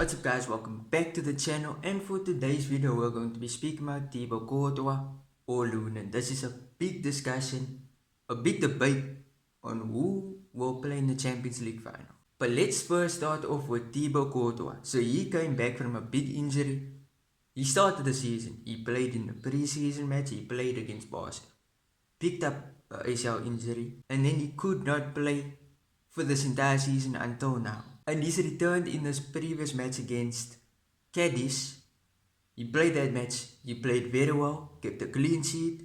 What's up guys, welcome back to the channel, and for today's video we're going to be speaking about COURTOIS or Lunin. This is a big discussion, a big debate on who will play in the Champions League final. But let's first start off with COURTOIS. So he came back from a big injury. He started the season, he played in the pre-season match, he played against Barca. Picked up a ACL injury, and then he could not play for this entire season until now. And he's returned in his previous match against Cadiz. He played that match, he played very well, kept a clean sheet,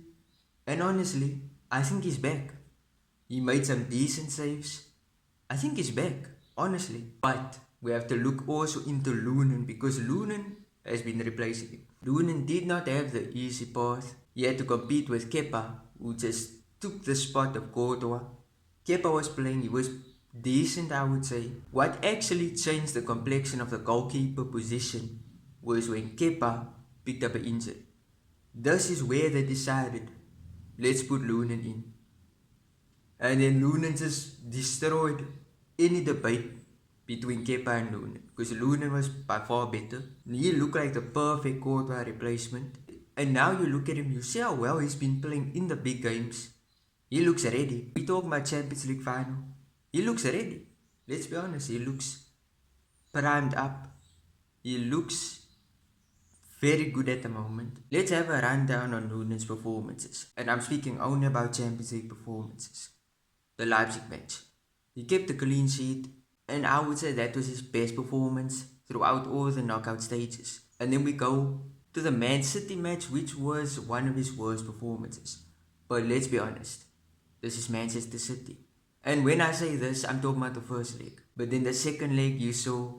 and honestly, I think he's back. He made some decent saves. I think he's back, honestly. But we have to look also into Lunin, because Lunin has been replacing him. Lunin did not have the easy path. He had to compete with Kepa, who just took the spot of COURTOIS. Kepa was playing, he was decent, I would say. What actually changed the complexion of the goalkeeper position was when Kepa picked up an injury. This is where they decided, let's put Lunin in. And then Lunin just destroyed any debate between Kepa and Lunin, because Lunin was by far better. He looked like the perfect COURTOIS replacement. And now you look at him, you see how well he's been playing in the big games. He looks ready. We talk about Champions League final. He looks ready. Let's be honest, he looks primed up. He looks very good at the moment. Let's have a rundown on Lunin's performances. And I'm speaking only about Champions League performances. The Leipzig match. He kept a clean sheet, and I would say that was his best performance throughout all the knockout stages. And then we go to the Man City match, which was one of his worst performances. But let's be honest, this is Manchester City. And when I say this, I'm talking about the first leg. But then the second leg, you saw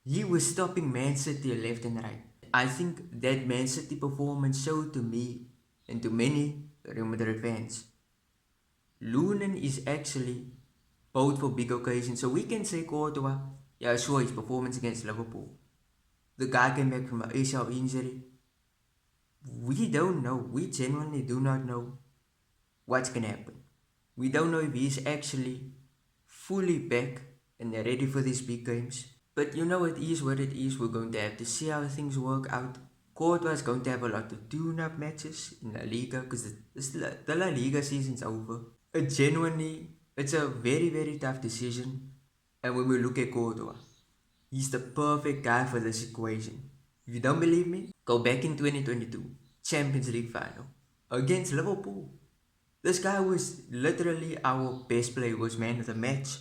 he was stopping Man City left and right. I think that Man City performance showed to me and to many Real Madrid fans, Lunin is actually both for big occasions. So we can say COURTOIS, yeah, I saw his performance against Liverpool. The guy came back from an ACL injury. We don't know. We genuinely do not know what's gonna happen. We don't know if he's actually fully back and ready for these big games. But you know, it is what it is. We're going to have to see how things work out. COURTOIS is going to have a lot of tune-up matches in La Liga, because the La Liga season's over. It's a very, very tough decision. And when we look at COURTOIS, he's the perfect guy for this equation. If you don't believe me, go back in 2022, Champions League final against Liverpool. This guy was literally our best player, was man of the match.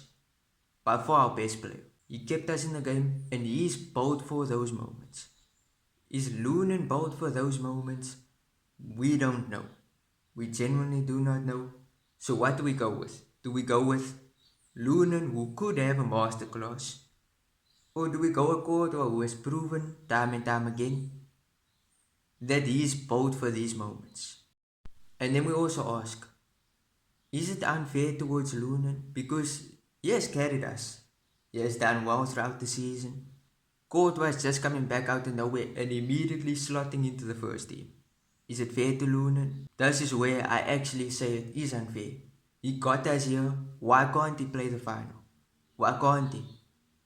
By far our best player. He kept us in the game, and he's built for those moments. Is Lunin built for those moments? We don't know. We genuinely do not know. So what do we go with? Do we go with Lunin, who could have a masterclass? Or do we go with COURTOIS, who has proven time and time again that he is built for these moments? And then we also ask, is it unfair towards Lunin? Because he has carried us. He has done well throughout the season. COURTOIS just coming back out of nowhere and immediately slotting into the first team. Is it fair to Lunin? This is where I actually say it is unfair. He got us here. Why can't he play the final? Why can't he?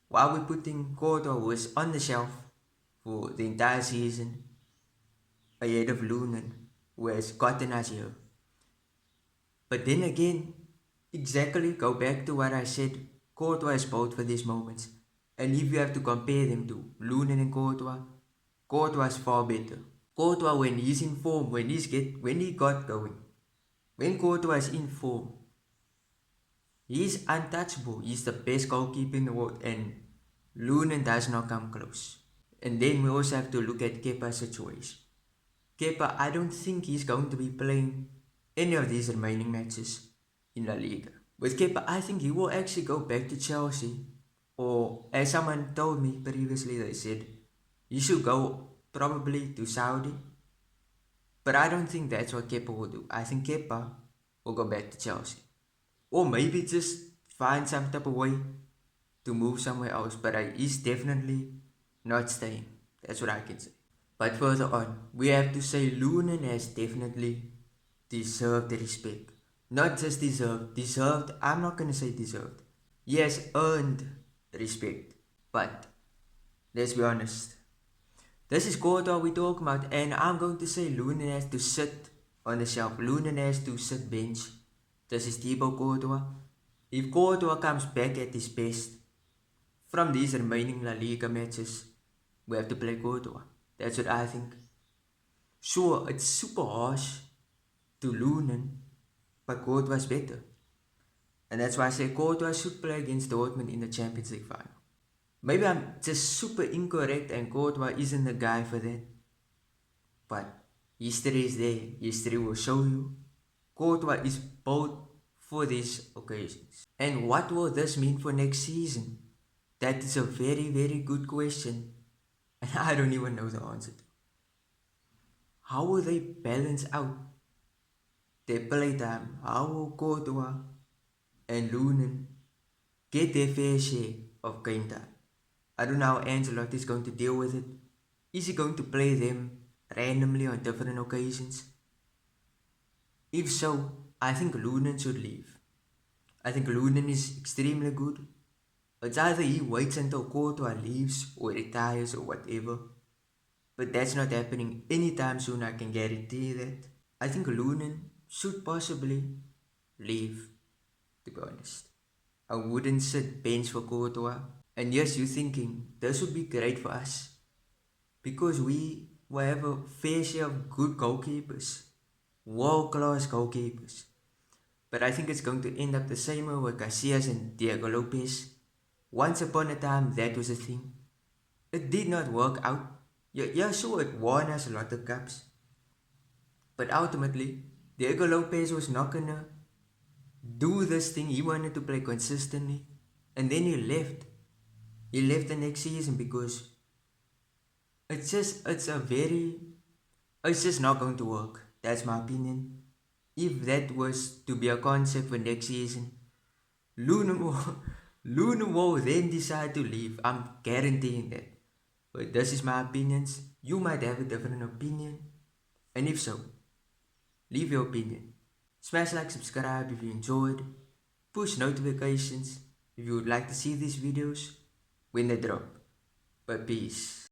Why are we putting COURTOIS, who is on the shelf for the entire season, ahead of Lunin, who has gotten us here? But then again, exactly go back to what I said, COURTOIS is both for these moments. And if you have to compare them to Lunin and COURTOIS is far better. COURTOIS, when he's in form, when he got going, when COURTOIS is in form, he's untouchable. He's the best goalkeeper in the world, and Lunin does not come close. And then we also have to look at Kepa's situation. Kepa, I don't think he's going to be playing any of these remaining matches in La Liga. With Kepa, I think he will actually go back to Chelsea, or as someone told me previously, they said he should go probably to Saudi. But I don't think that's what Kepa will do. I think Kepa will go back to Chelsea, or maybe just find some type of way to move somewhere else. But he's definitely not staying. That's what I can say. But further on, we have to say Lunin has definitely deserved the respect. Not just deserved, I'm not gonna say deserved. He has earned respect. But Let's be honest. This is Courtois we talk about, and I'm going to say Lunin has to sit on the shelf. Lunin has to sit bench. This is Thibaut Courtois. If Courtois comes back at his best from these remaining La Liga matches, we have to play Courtois. That's what I think. Sure, it's super harsh to Lunin, but Courtois is better. And that's why I say Courtois should play against Dortmund in the Champions League final. Maybe I'm just super incorrect and Courtois isn't the guy for that. But history is there. History will show you. Courtois is both for these occasions. And what will this mean for next season? That is a very, very good question. And I don't even know the answer to. How will they balance out their playtime? How will Courtois and Lunin get their fair share of game time? I don't know how Ancelotti is going to deal with it. Is he going to play them randomly on different occasions? If so, I think Lunin should leave. I think Lunin is extremely good. It's either he waits until Courtois leaves or retires or whatever. But that's not happening anytime soon, I can guarantee that. I think Lunin should possibly leave, to be honest. I wouldn't sit bench for Courtois. And yes, you're thinking, this would be great for us. Because we will have a fair share of good goalkeepers. World-class goalkeepers. But I think it's going to end up the same way with Casillas and Diego Lopez. Once upon a time, that was a thing. It did not work out. Yeah, sure, it won us a lot of cups. But ultimately, Diego Lopez was not gonna do this thing. He wanted to play consistently. And then he left. He left the next season because it's just not going to work. That's my opinion. If that was to be a concept for next season, Luna will then decide to leave. I'm guaranteeing that. But this is my opinions. You might have a different opinion. And if so, leave your opinion. Smash like, subscribe if you enjoyed. Push notifications if you would like to see these videos when they drop. But peace.